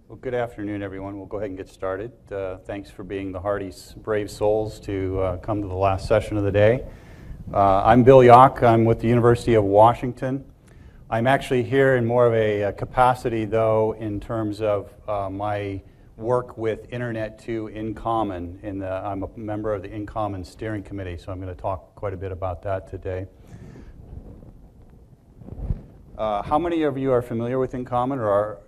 Well, good afternoon, everyone. We'll go ahead and get started. Thanks for being the hardy, brave souls to come to the last session of the day. I'm Bill Yock. I'm with the University of Washington. I'm actually here in more of a capacity, though, in terms of my work with Internet 2 InCommon. I'm a member of the InCommon Steering Committee, so I'm going to talk quite a bit about that today. How many of you are familiar with InCommon, or are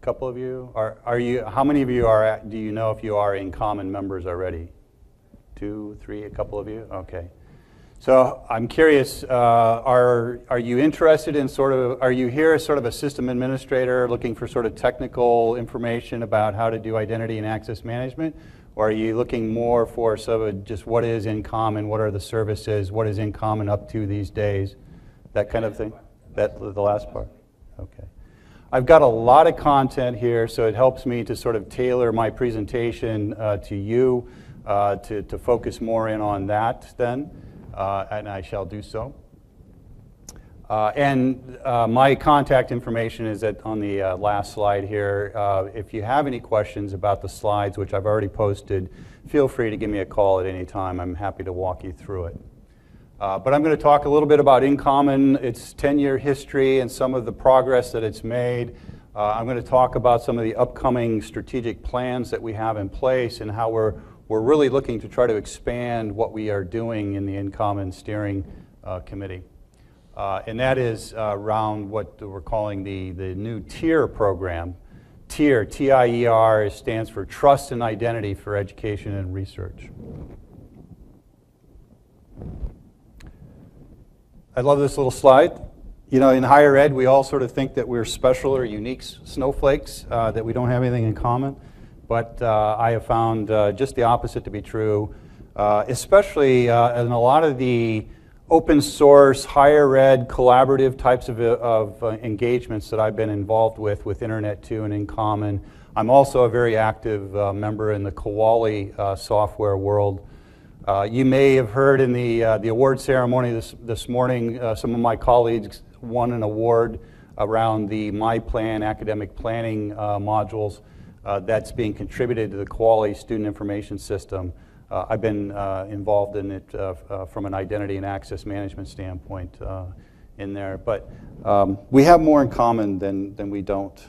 a couple of you? Are you? How many of you are? Do you know if you are InCommon members already? 2, 3, a couple of you. Okay. So I'm curious. Are you interested in sort of? Are you here as sort of a system administrator looking for sort of technical information about how to do identity and access management, or are you looking more for sort of just what is InCommon? What are the services? What is InCommon up to these days? That kind of thing. That the last part. Okay. I've got a lot of content here, so it helps me to sort of tailor my presentation to you, to focus more in on that then, and I shall do so. My contact information is on the last slide here. If you have any questions about the slides, which I've already posted, feel free to give me a call at any time. I'm happy to walk you through it. But I'm going to talk a little bit about InCommon, its 10-year history, and some of the progress that it's made. I'm going to talk about some of the upcoming strategic plans that we have in place and how we're really looking to try to expand what we are doing in the InCommon Steering Committee. And that is around what we're calling the new TIER program. TIER, T-I-E-R, stands for Trust and Identity for Education and Research. I love this little slide. You know, in higher ed, we all sort of think that we're special or unique snowflakes, that we don't have anything in common. But I have found just the opposite to be true, especially in a lot of the open source, higher ed, collaborative types of engagements that I've been involved with Internet 2 and InCommon. I'm also a very active member in the Kowali software world. You may have heard in the award ceremony this morning, some of my colleagues won an award around the MyPlan academic planning modules that's being contributed to the Kowali Student Information System. I've been involved in it from an identity and access management standpoint in there. But we have more in common than we don't.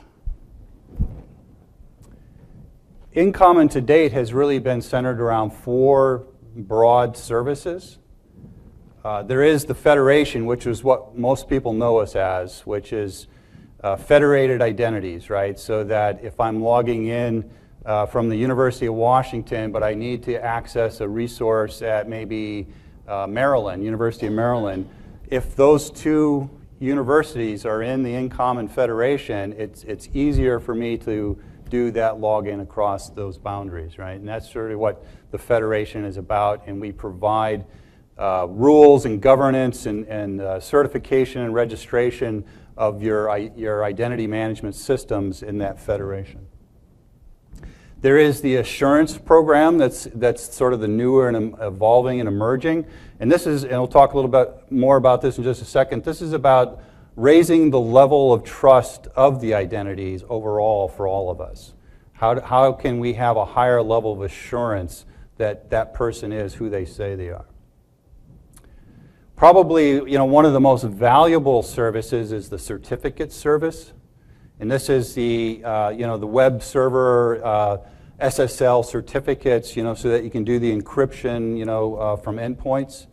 InCommon to date has really been centered around 4 broad services. There is the Federation, which is what most people know us as, which is federated identities, right? So that if I'm logging in from the University of Washington, but I need to access a resource at maybe Maryland, University of Maryland, if those 2 universities are in the InCommon Federation, it's easier for me to do that login across those boundaries, right? And that's sort of what the Federation is about, and we provide rules and governance and certification and registration of your identity management systems in that Federation. There is the Assurance program that's sort of the newer and evolving and emerging, and we'll talk a little bit more about this in just a second. This is about raising the level of trust of the identities overall for all of us. How can we have a higher level of assurance that that person is who they say they are? Probably, one of the most valuable services is the certificate service, and this is the the web server SSL certificates, so that you can do the encryption, from endpoints.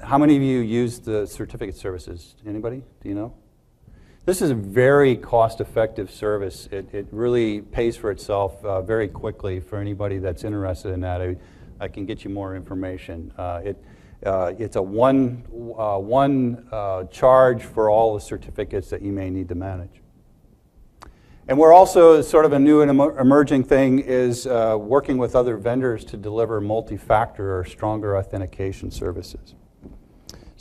How many of you use the certificate services? Anybody? Do you know? This is a very cost-effective service. It really pays for itself very quickly for anybody that's interested in that. I can get you more information. It's a one charge for all the certificates that you may need to manage. And we're also sort of a new and emerging thing is working with other vendors to deliver multi-factor or stronger authentication services.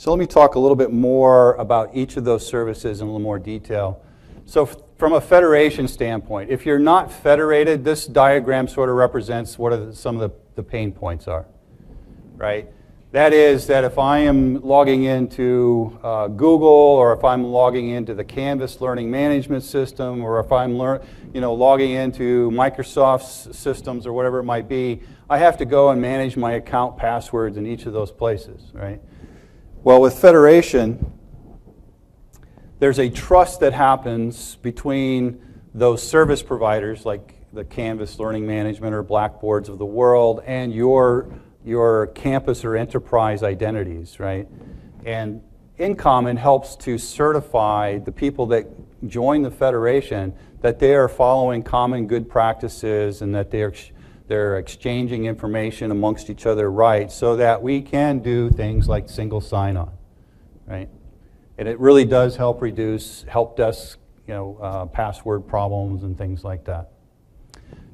So let me talk a little bit more about each of those services in a little more detail. So from a federation standpoint, if you're not federated, this diagram sort of represents what some of the pain points are, right? That is that if I am logging into Google, or if I'm logging into the Canvas learning management system, or if I'm logging into Microsoft's systems or whatever it might be, I have to go and manage my account passwords in each of those places, right? Well, with Federation, there's a trust that happens between those service providers like the Canvas learning management or Blackboards of the world and your campus or enterprise identities, right? And InCommon helps to certify the people that join the Federation that they are following common good practices and that they're exchanging information amongst each other right, so that we can do things like single sign-on, right? And it really does help reduce help desk, password problems and things like that.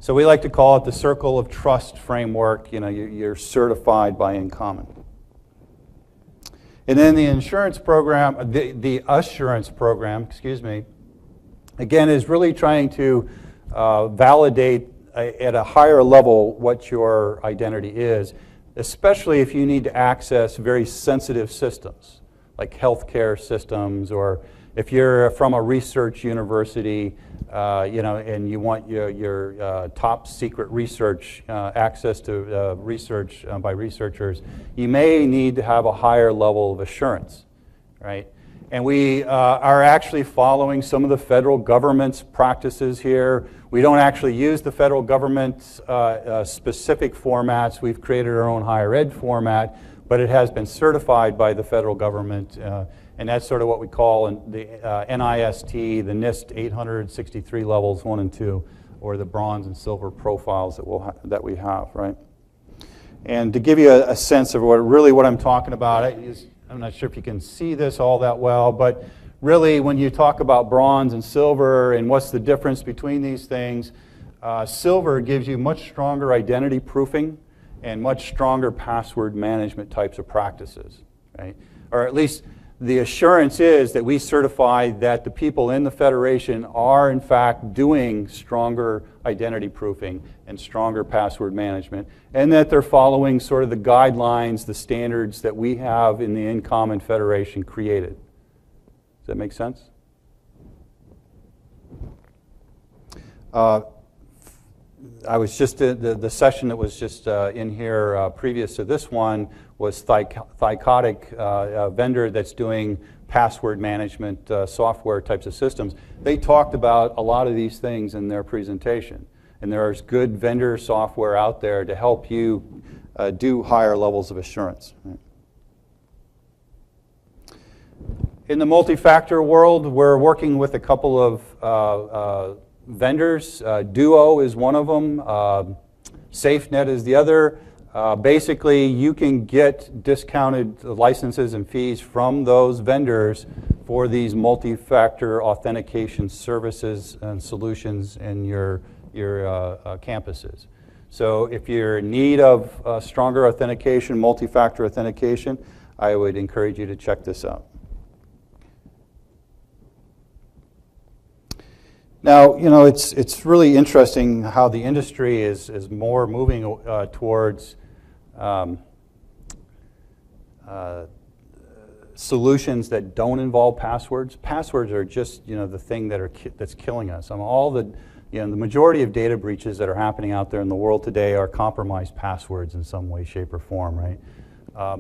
So we like to call it the Circle of Trust framework. You're certified by InCommon. And then the insurance program, the assurance program, again, is really trying to validate at a higher level what your identity is, especially if you need to access very sensitive systems, like healthcare systems, or if you're from a research university, and you want your top secret research, access to research by researchers, you may need to have a higher level of assurance, right? And we are actually following some of the federal government's practices here. We don't actually use the federal government's specific formats. We've created our own higher ed format, but it has been certified by the federal government. And that's sort of what we call the NIST, the NIST 863 levels 1 and 2, or the bronze and silver profiles that we have, right? And to give you a sense of what I'm talking about, I'm not sure if you can see this all that well, but really when you talk about bronze and silver and what's the difference between these things, silver gives you much stronger identity proofing and much stronger password management types of practices, right? Or at least the assurance is that we certify that the people in the Federation are in fact doing stronger identity proofing and stronger password management, and that they're following sort of the guidelines, the standards that we have in the InCommon Federation created. Does that make sense? I was just, the session that was just in here previous to this one was Thycotic, vendor that's doing password management software types of systems. They talked about a lot of these things in their presentation. And there's good vendor software out there to help you do higher levels of assurance. Right? In the multi-factor world, we're working with a couple of vendors. Duo is one of them. SafeNet is the other. Basically, you can get discounted licenses and fees from those vendors for these multi-factor authentication services and solutions in your campuses. So if you're in need of stronger authentication, multi-factor authentication, I would encourage you to check this out. Now, it's really interesting how the industry is more moving towards solutions that don't involve passwords. Passwords are just the thing that's killing us. All the the majority of data breaches that are happening out there in the world today are compromised passwords in some way, shape, or form, right?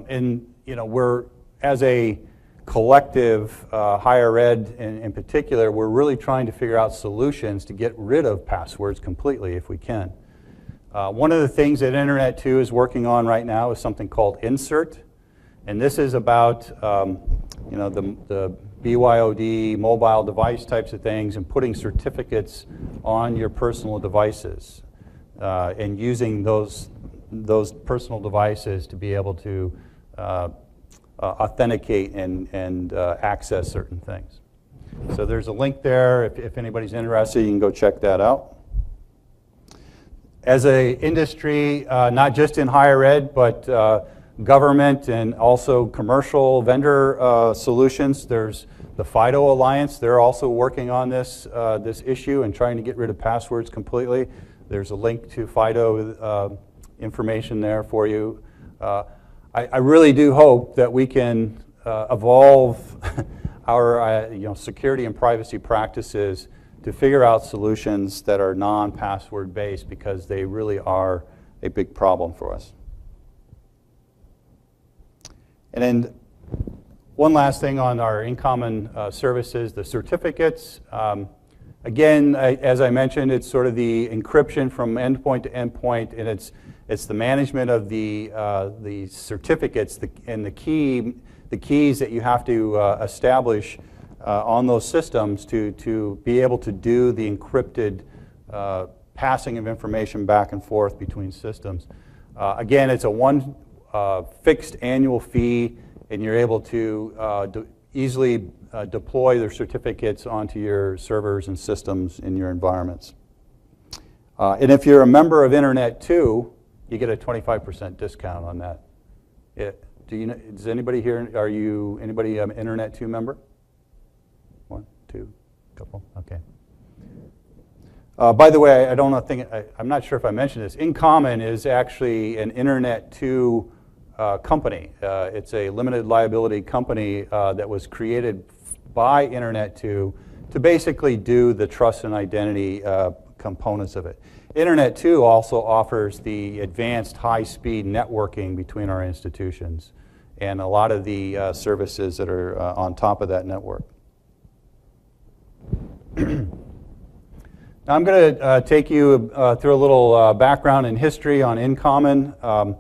And we're, as a collective, higher ed in particular, we're really trying to figure out solutions to get rid of passwords completely if we can. One of the things that Internet 2 is working on right now is something called Insert, and this is about the BYOD, mobile device types of things, and putting certificates on your personal devices and using those personal devices to be able to authenticate and access certain things. So there's a link there. If anybody's interested, you can go check that out. As an industry, not just in higher ed, but government and also commercial vendor solutions, there's the FIDO Alliance. They're also working on this issue and trying to get rid of passwords completely. There's a link to FIDO information there for you. I really do hope that we can evolve our security and privacy practices to figure out solutions that are non-password based, because they really are a big problem for us. And then one last thing on our in-common services, the certificates. Again, as I mentioned, it's sort of the encryption from endpoint to endpoint, and it's the management of the certificates and the keys that you have to establish on those systems to be able to do the encrypted passing of information back and forth between systems. Again, it's a one fixed annual fee, and you're able to easily deploy their certificates onto your servers and systems in your environments. And if you're a member of Internet 2, you get a 25% discount on that. Does anybody here, anybody an Internet 2 member? One, two, couple, okay. By the way, I'm not sure if I mentioned this. InCommon is actually an Internet 2 company. It's a limited liability company that was created by Internet 2 to basically do the trust and identity components of it. Internet 2 also offers the advanced high-speed networking between our institutions and a lot of the services that are on top of that network. Now I'm going to take you through a little background and history on InCommon.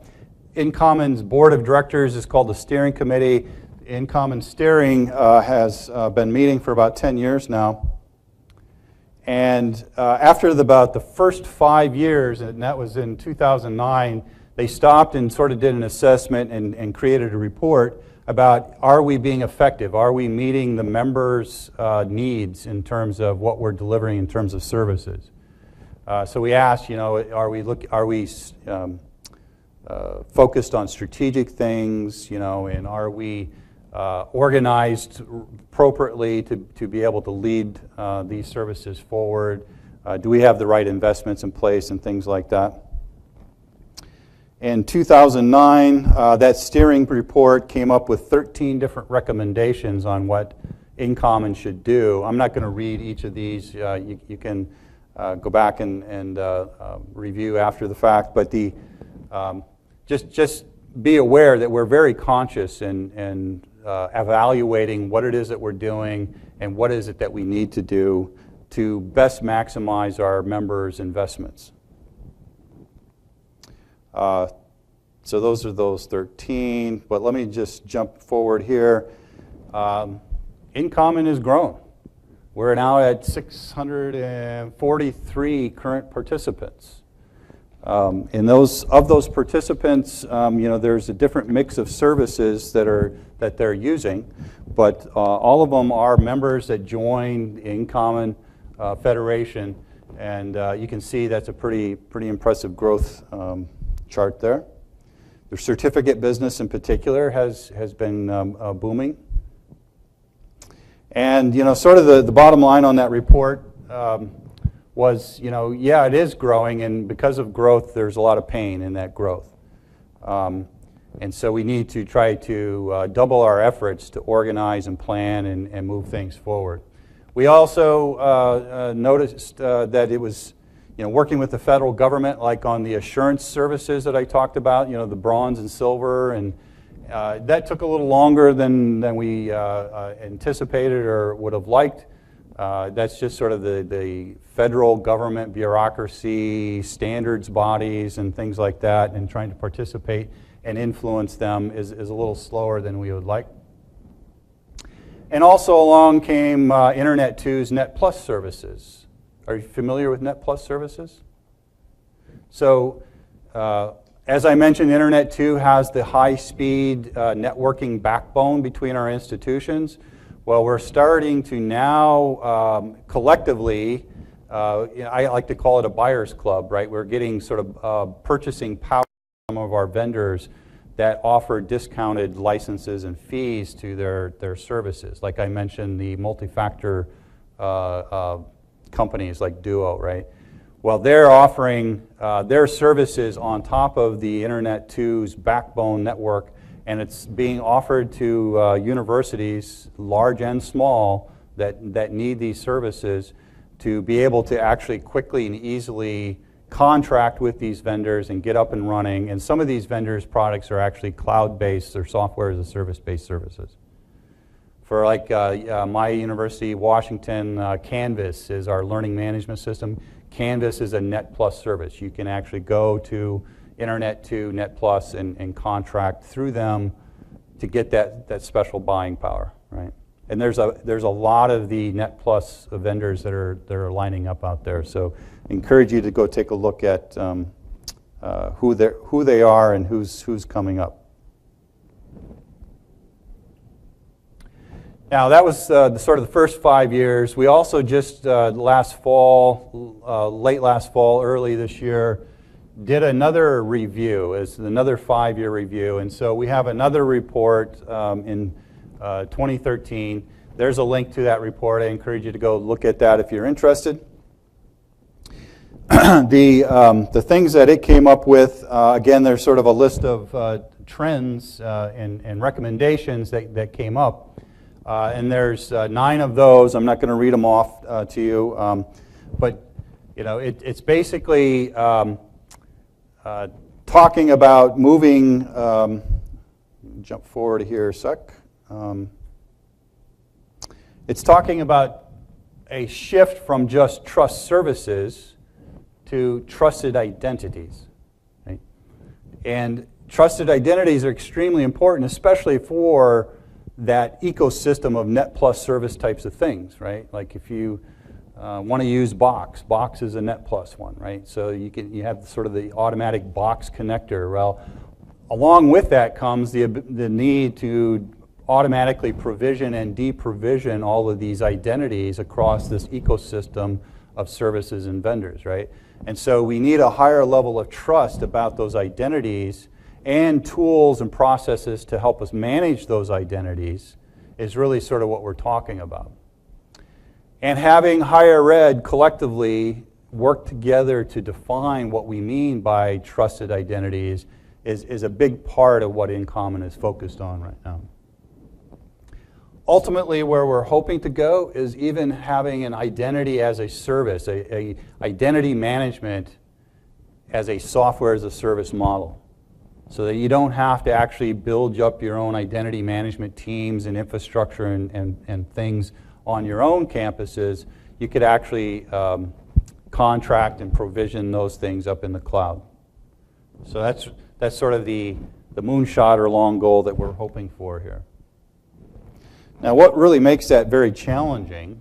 InCommon's board of directors is called the Steering Committee. InCommon Steering has been meeting for about 10 years now. And after about the first 5 years, and that was in 2009, they stopped and sort of did an assessment and created a report about, are we being effective? Are we meeting the members' needs in terms of what we're delivering in terms of services? So we asked, are we focused on strategic things, and are we organized appropriately to be able to lead these services forward? Do we have the right investments in place and things like that? In 2009, that steering report came up with 13 different recommendations on what InCommon should do. I'm not going to read each of these. You can go back and review after the fact, but just be aware that we're very conscious in evaluating what it is that we're doing and what is it that we need to do to best maximize our members' investments. So those are those 13, but let me just jump forward here. InCommon has grown. We're now at 643 current participants. And of those participants, there's a different mix of services that they're using, but all of them are members that join the InCommon Federation, and you can see that's a pretty impressive growth chart there. The certificate business in particular has been booming. And sort of the bottom line on that report was, yeah, it is growing, and because of growth, there's a lot of pain in that growth. And so we need to try to double our efforts to organize and plan and move things forward. We also noticed that it was, working with the federal government, like on the assurance services that I talked about, the bronze and silver, and that took a little longer than we anticipated or would have liked. That's just sort of the federal government bureaucracy, standards bodies, and things like that, and trying to participate and influence them is a little slower than we would like. And also along came Internet 2's Net Plus services. Are you familiar with Net Plus services? So, as I mentioned, Internet 2 has the high-speed networking backbone between our institutions. Well, we're starting to now collectively, I like to call it a buyer's club, right? We're getting sort of purchasing power from some of our vendors that offer discounted licenses and fees to their services. Like I mentioned, the multi-factor companies like Duo, right? Well, they're offering their services on top of the Internet 2's backbone network, and it's being offered to universities, large and small, that need these services to be able to actually quickly and easily contract with these vendors and get up and running. And some of these vendors' products are actually cloud-based or software as a service-based services. For like my university, Washington, Canvas is our learning management system. Canvas is a Net Plus service. You can actually go to Internet to Net Plus and contract through them to get that special buying power, right? And there's a lot of the Net Plus vendors that are lining up out there. So I encourage you to go take a look at who they are and who's coming up. Now that was sort of the first 5 years. We also just last fall, late last fall, early this year, did another review. It's another 5-year review, and so we have another report in 2013. There's a link to that report. I encourage you to go look at that if you're interested. The things that it came up with, again, there's sort of a list of trends and recommendations that came up. And there's 9 of those. I'm not going to read them off to you. But you know, it's basically talking about moving, jump forward here a sec. It's talking about a shift from just trust services to trusted identities. Right? And trusted identities are extremely important, especially for that ecosystem of Net Plus service types of things, right? Like if you want to use Box is a Net Plus one, right? So you have sort of the automatic Box connector. Well, along with that comes the need to automatically provision and deprovision all of these identities across this ecosystem of services and vendors, right? And so we need a higher level of trust about those identities, and tools and processes to help us manage those identities is really sort of what we're talking about. And having higher ed collectively work together to define what we mean by trusted identities is a big part of what InCommon is focused on right now. Ultimately, where we're hoping to go is even having an identity as a service, a identity management as a software as a service model, so that you don't have to actually build up your own identity management teams and infrastructure and things on your own campuses. You could actually contract and provision those things up in the cloud. So that's sort of the moonshot or long goal that we're hoping for here. Now, what really makes that very challenging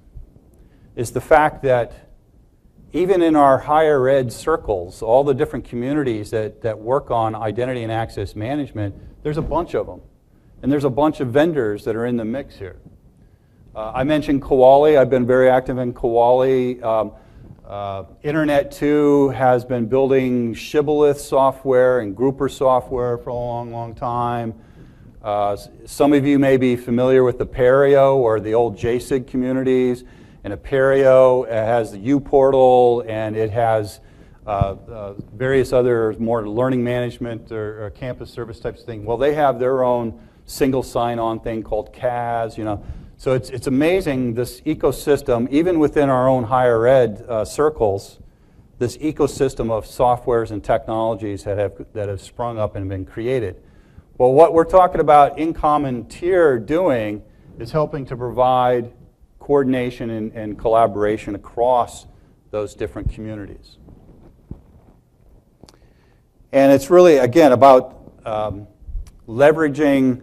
is the fact that even in our higher ed circles, all the different communities that work on identity and access management, there's a bunch of them. And there's a bunch of vendors that are in the mix here. I mentioned Kowali. I've been very active in Kowali. Internet2 has been building Shibboleth software and Grouper software for a long, long time. Some of you may be familiar with Apereo or the old JSIG communities. And Apereo has the uPortal, and it has various other more learning management or campus service types of thing. Well, they have their own single sign-on thing called CAS. You know, so it's amazing, this ecosystem, even within our own higher ed circles, this ecosystem of softwares and technologies that have sprung up and been created. Well, what we're talking about InCommon Tier doing is helping to provide coordination and collaboration across those different communities. And it's really, again, about leveraging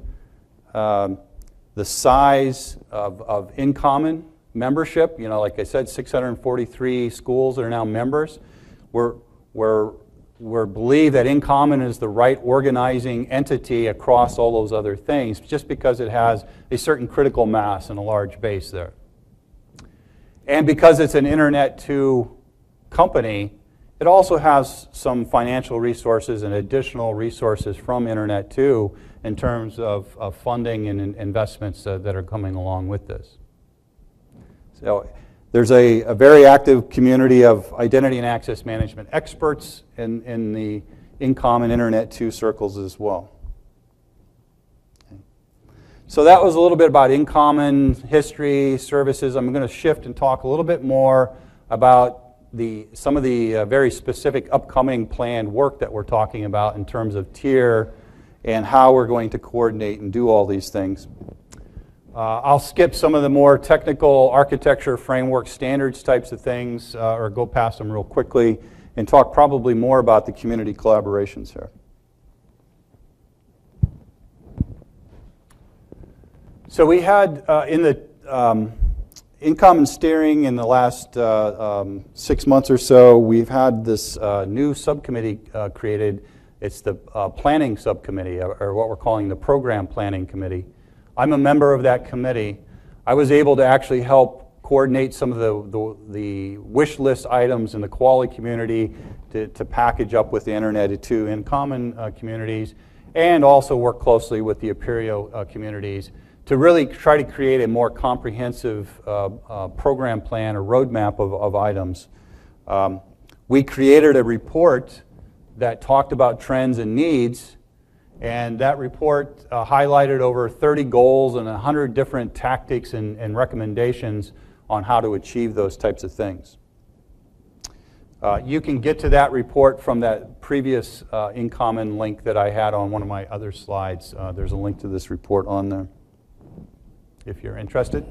the size of InCommon membership. You know, like I said, 643 schools that are now members. We believe that InCommon is the right organizing entity across all those other things, just because it has a certain critical mass and a large base there. And because it's an Internet2 company, it also has some financial resources and additional resources from Internet2 in terms of funding and investments that are coming along with this. So there's a very active community of identity and access management experts in the InCommon Internet2 circles as well. So that was a little bit about InCommon history, services. I'm going to shift and talk a little bit more about some of the very specific upcoming planned work that we're talking about in terms of tier and how we're going to coordinate and do all these things. I'll skip some of the more technical architecture, framework, standards types of things, or go past them real quickly, and talk probably more about the community collaborations here. So we had in the InCommon steering in the last 6 months or so, we've had this new subcommittee created. It's the planning subcommittee, or what we're calling the program planning committee. I'm a member of that committee. I was able to actually help coordinate some of the wish list items in the quality community to package up with the internet to InCommon communities, and also work closely with the Apereo communities to really try to create a more comprehensive program plan or roadmap of items. We created a report that talked about trends and needs, and that report highlighted over 30 goals and 100 different tactics and recommendations on how to achieve those types of things. You can get to that report from that previous InCommon link that I had on one of my other slides. There's a link to this report on there, if you're interested.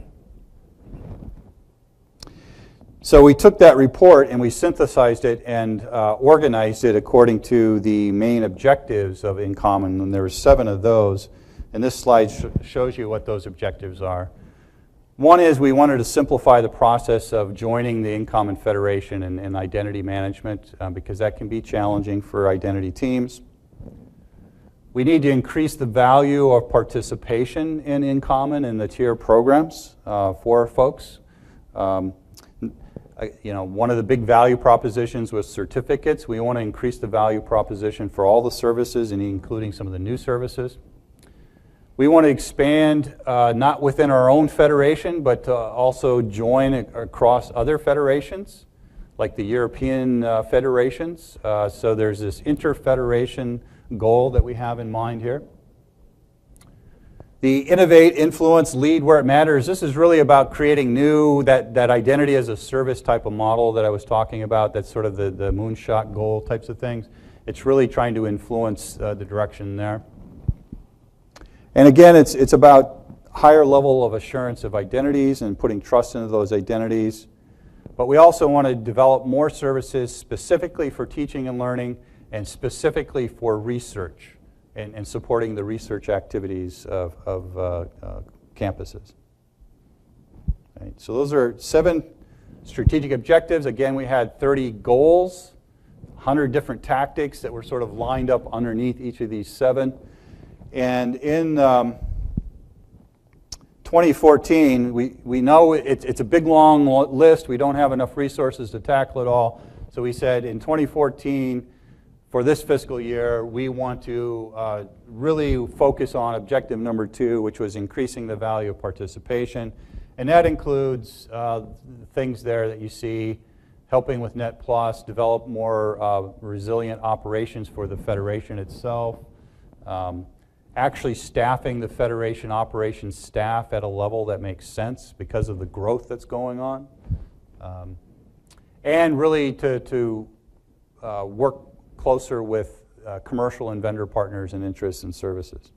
So we took that report and we synthesized it and organized it according to the main objectives of InCommon, and there were 7 of those. And this slide shows you what those objectives are. One is we wanted to simplify the process of joining the InCommon Federation and identity management because that can be challenging for identity teams. We need to increase the value of participation in InCommon and the tier programs for folks. One of the big value propositions was certificates. We want to increase the value proposition for all the services, and including some of the new services. We want to expand not within our own federation, but also join across other federations, like the European federations. So there's this inter-federation goal that we have in mind here. The innovate, influence, lead where it matters. This is really about creating that identity as a service type of model that I was talking about. That's sort of the moonshot goal types of things. It's really trying to influence the direction there. And again, it's about higher level of assurance of identities and putting trust into those identities. But we also want to develop more services specifically for teaching and learning and specifically for research and supporting the research activities of campuses. Right. So those are 7 strategic objectives. Again, we had 30 goals, 100 different tactics that were sort of lined up underneath each of these 7. And in 2014, we know it's a big, long list. We don't have enough resources to tackle it all. So we said in 2014, for this fiscal year, we want to really focus on objective number 2, which was increasing the value of participation. And that includes things there that you see, helping with Net Plus, develop more resilient operations for the Federation itself, actually staffing the Federation operations staff at a level that makes sense because of the growth that's going on, and really to work closer with commercial and vendor partners and interests and services.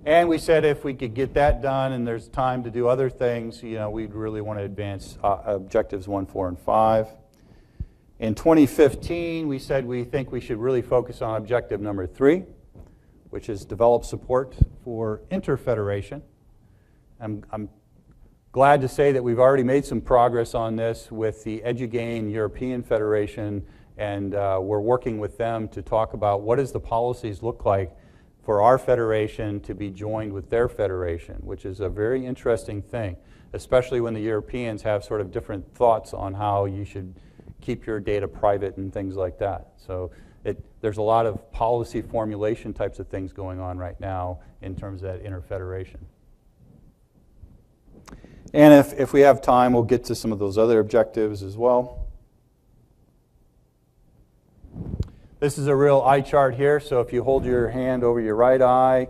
And we said if we could get that done and there's time to do other things, we'd really want to advance objectives 1, 4, and 5. In 2015, we said we think we should really focus on objective number 3, which is develop support for interfederation. I'm glad to say that we've already made some progress on this with the EduGain European Federation, and we're working with them to talk about what does the policies look like for our federation to be joined with their federation, which is a very interesting thing, especially when the Europeans have sort of different thoughts on how you should keep your data private and things like that. So there's a lot of policy formulation types of things going on right now in terms of that interfederation. And if we have time, we'll get to some of those other objectives as well. This is a real eye chart here, so if you hold your hand over your right eye,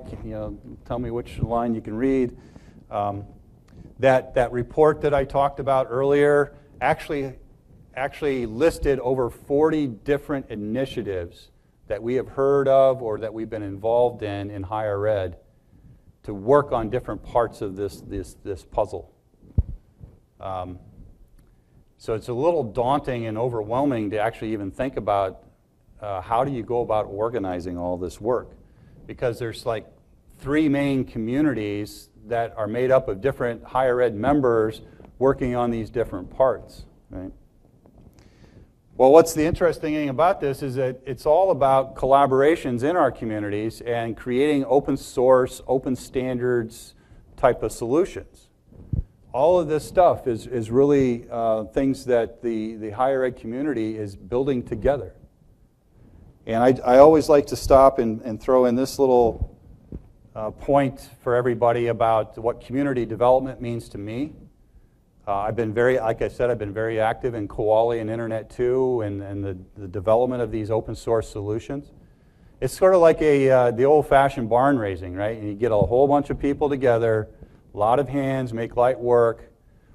tell me which line you can read. That report that I talked about earlier actually listed over 40 different initiatives that we have heard of or that we've been involved in higher ed to work on different parts of this puzzle. So it's a little daunting and overwhelming to actually even think about how do you go about organizing all this work, because there's like 3 main communities that are made up of different higher ed members working on these different parts, right? Well, what's the interesting thing about this is that it's all about collaborations in our communities and creating open source, open standards type of solutions. All of this stuff is really things that the higher ed community is building together. And I always like to stop and throw in this little point for everybody about what community development means to me. I've been like I said, I've been very active in Koali and Internet 2 and the development of these open source solutions. It's sort of like the old-fashioned barn raising, right? And you get a whole bunch of people together, a lot of hands, make light work,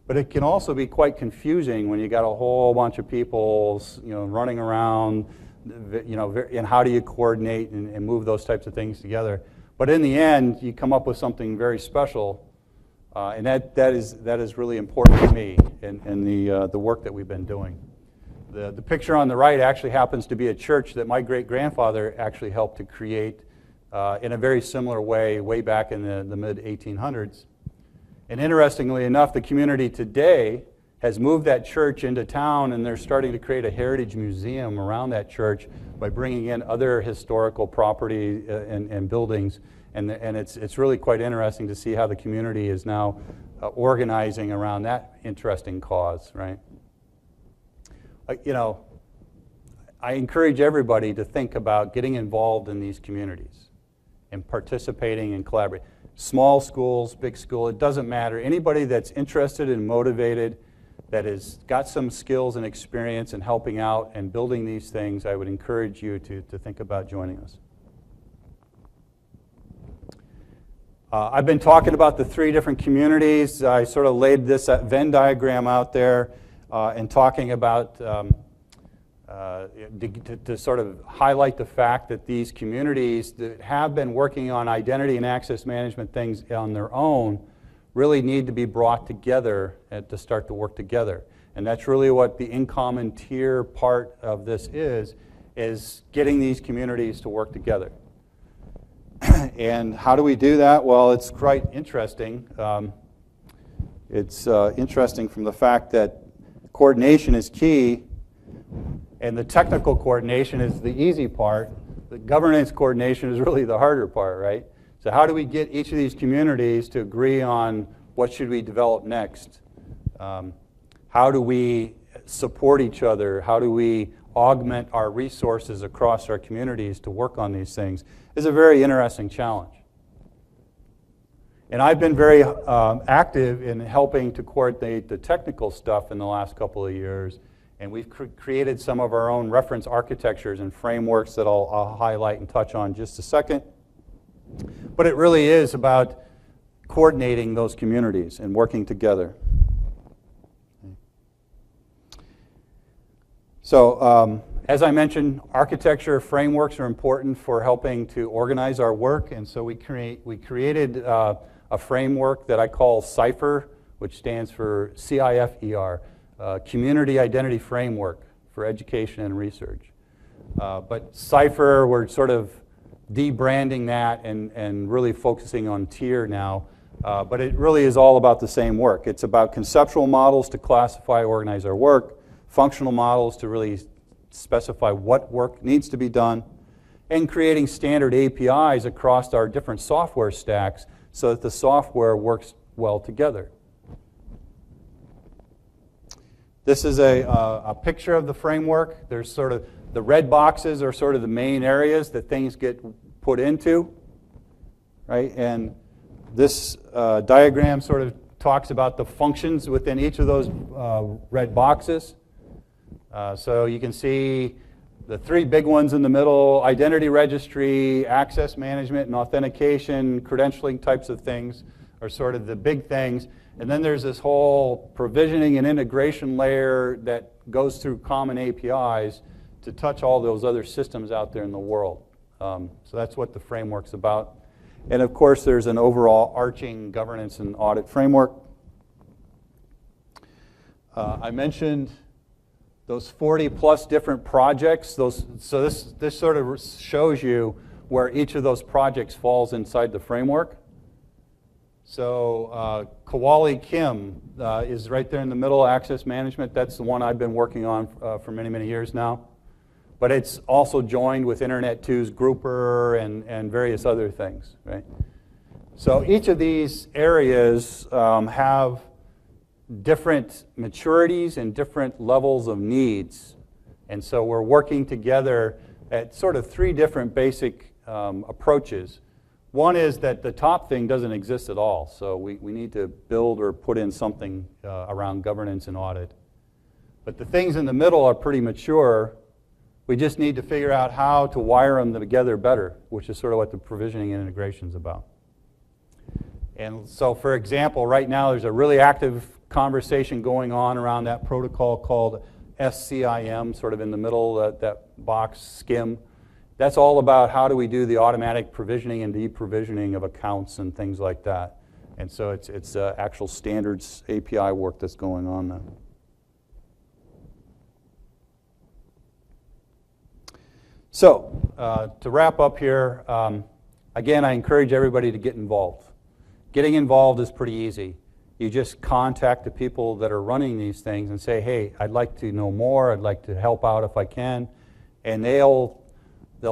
but it can also be quite confusing when you got a whole bunch of people, running around, and how do you coordinate and move those types of things together. But in the end, you come up with something very special, and that is really important to me in the work that we've been doing. The picture on the right actually happens to be a church that my great-grandfather actually helped to create in a very similar way back in the mid-1800s. And interestingly enough, the community today has moved that church into town, and they're starting to create a heritage museum around that church by bringing in other historical property and buildings. And it's really quite interesting to see how the community is now organizing around that interesting cause, right? I encourage everybody to think about getting involved in these communities and participating and collaborating. Small schools, big school, it doesn't matter. Anybody that's interested and motivated, that has got some skills and experience in helping out and building these things, I would encourage you to think about joining us. I've been talking about the 3 different communities. I sort of laid this Venn diagram out there and talking about to sort of highlight the fact that these communities that have been working on identity and access management things on their own really need to be brought together to start to work together. And that's really what the In Common tier part of this is getting these communities to work together. And how do we do that? Well, it's quite interesting. It's interesting from the fact that coordination is key, and the technical coordination is the easy part. The governance coordination is really the harder part, right? So how do we get each of these communities to agree on what should we develop next? How do we support each other? How do we augment our resources across our communities to work on these things? Is a very interesting challenge. And I've been very active in helping to coordinate the technical stuff in the last couple of years. And we've created some of our own reference architectures and frameworks that I'll highlight and touch on just a second. But it really is about coordinating those communities and working together. So, as I mentioned, architecture frameworks are important for helping to organize our work, and so we created a framework that I call CIFER, which stands for CIFER, Community Identity Framework for Education and Research. But CIFER, we're sort of debranding that and really focusing on tier now, but it really is all about the same work. It's about conceptual models to classify, organize our work, functional models to really specify what work needs to be done, and creating standard APIs across our different software stacks so that the software works well together. This is a picture of the framework. There's sort of the red boxes are sort of the main areas that things get put into, right? And this diagram sort of talks about the functions within each of those red boxes. So you can see The three big ones in the middle, identity registry, access management, and authentication, credentialing types of things are sort of the big things. And then there's this whole provisioning and integration layer that goes through common APIs to touch all those other systems out there in the world. So that's what the framework's about. And of course, there's an overall arching governance and audit framework. I mentioned those 40 plus different projects. So this sort of shows you where each of those projects falls inside the framework. So Koali Kim is right there in the middle, access management. That's the one I've been working on for many, many years now. But it's also joined with Internet 2's Grouper and various other things, right? So each of these areas have different maturities and different levels of needs. And so we're working together at sort of three different basic approaches. One is that the top thing doesn't exist at all. So we need to build or put in something around governance and audit. But the things in the middle are pretty mature. We just need to figure out how to wire them together better, which is sort of what the provisioning and integration is about. And so, for example, right now there's a really active conversation going on around that protocol called SCIM, sort of in the middle, that box, SCIM. That's all about how do we do the automatic provisioning and deprovisioning of accounts and things like that. And so it's actual standards API work that's going on now. So to wrap up here, again, I encourage everybody to get involved. Getting involved is pretty easy. You just contact the people that are running these things and say, hey, I'd like to know more, I'd like to help out if I can. And they'll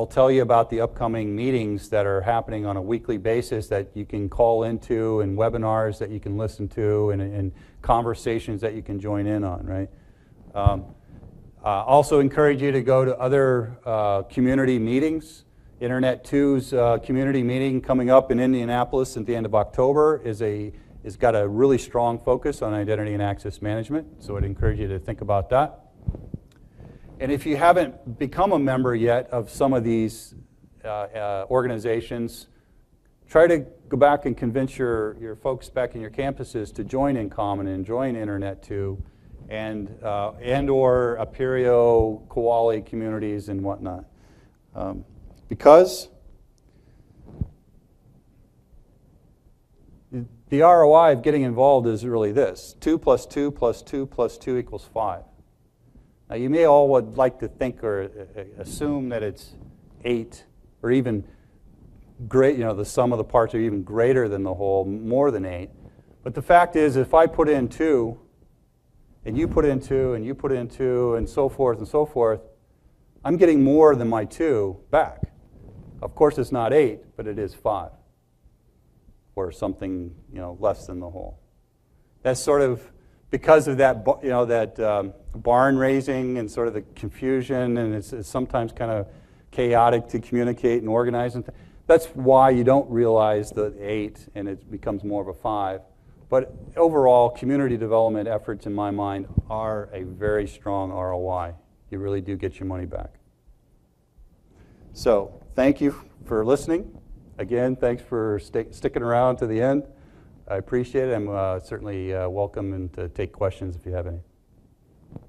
tell you about the upcoming meetings that are happening on a weekly basis that you can call into, and webinars that you can listen to, and conversations that you can join in on, right? Also encourage you to go to other community meetings. Internet 2's community meeting coming up in Indianapolis at the end of October has got a really strong focus on identity and access management, so I'd encourage you to think about that. And if you haven't become a member yet of some of these organizations, try to go back and convince your folks back in your campuses to join InCommon and join Internet 2 and or Apereo, Koali communities and whatnot. Because the ROI of getting involved is really this: 2 plus 2 plus 2 plus 2 equals 5. Now, you may all would like to think or assume that it's 8, or even great, the sum of the parts are even greater than the whole, more than 8. But the fact is, if I put in 2, and you put in 2, and you put in 2, and so forth, I'm getting more than my 2 back. Of course, it's not 8, but it is 5, or something less than the whole. That's sort of because of that, that barn raising and sort of the confusion, and it's sometimes kind of chaotic to communicate and organize. That's why you don't realize the 8, and it becomes more of a 5. But overall, community development efforts, in my mind, are a very strong ROI. You really do get your money back. So, thank you for listening. Again, thanks for sticking around to the end. I appreciate it. I'm certainly welcome and to take questions if you have any. Could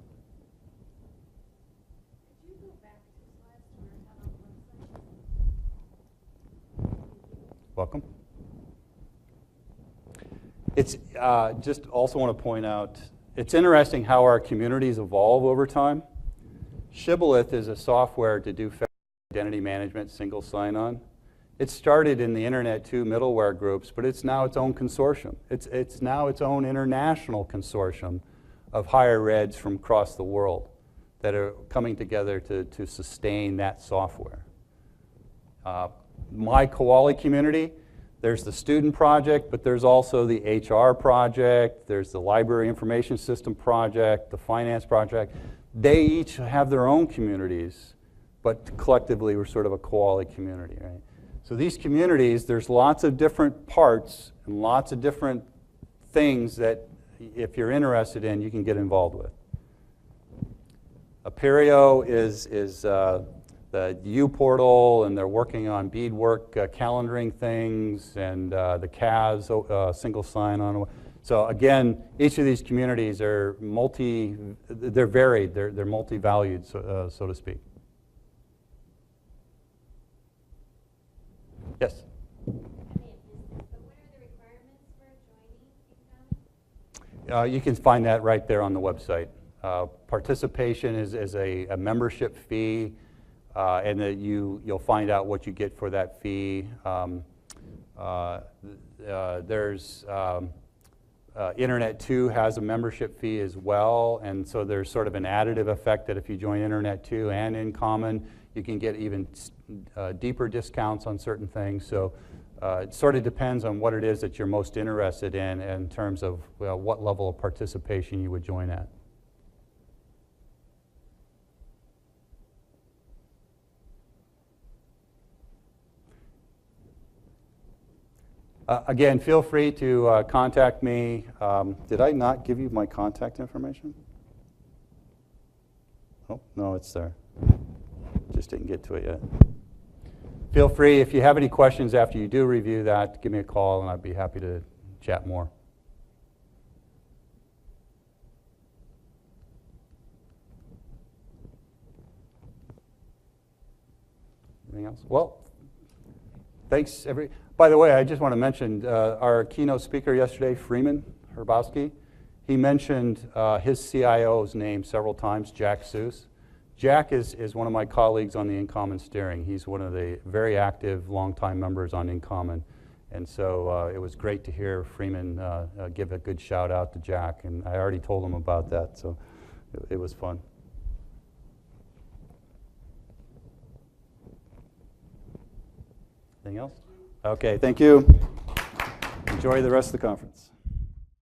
you go back 2 slides to our talent website? Welcome. It's just also want to point out, it's interesting how our communities evolve over time. Shibboleth is a software to do identity management, single sign-on. It started in the Internet 2 middleware groups, but it's now its own consortium. It's now its own international consortium of higher eds from across the world that are coming together to sustain that software. My Koali community, there's the student project, but there's also the HR project, there's the library information system project, the finance project. They each have their own communities, but collectively we're sort of a Koali community, right? So these communities, there's lots of different parts and lots of different things that, if you're interested in, you can get involved with. Apereo is the U portal, and they're working on beadwork calendaring things, and the CAS single sign-on. So again, each of these communities are they're varied, they're multi-valued, so to speak. Yes? I may have missed this, but what are the requirements for joining InCommon? You can find that right there on the website. Participation is a membership fee, and that you'll find out what you get for that fee. There's Internet 2 has a membership fee as well, and so there's sort of an additive effect that if you join Internet 2 and InCommon, you can get even deeper discounts on certain things. So it sort of depends on what it is that you're most interested in terms of what level of participation you would join at. Again, feel free to contact me. Did I not give you my contact information? Oh, no, it's there. Just didn't get to it yet. Feel free, if you have any questions after you do review that, give me a call and I'd be happy to chat more. Anything else? Well, thanks, By the way, I just want to mention our keynote speaker yesterday, Freeman Herbowski. He mentioned his CIO's name several times, Jack Seuss. Jack is one of my colleagues on the InCommon steering. He's one of the very active, longtime members on InCommon. And so it was great to hear Freeman give a good shout out to Jack. And I already told him about that, so it was fun. Anything else? Okay, thank you. Enjoy the rest of the conference.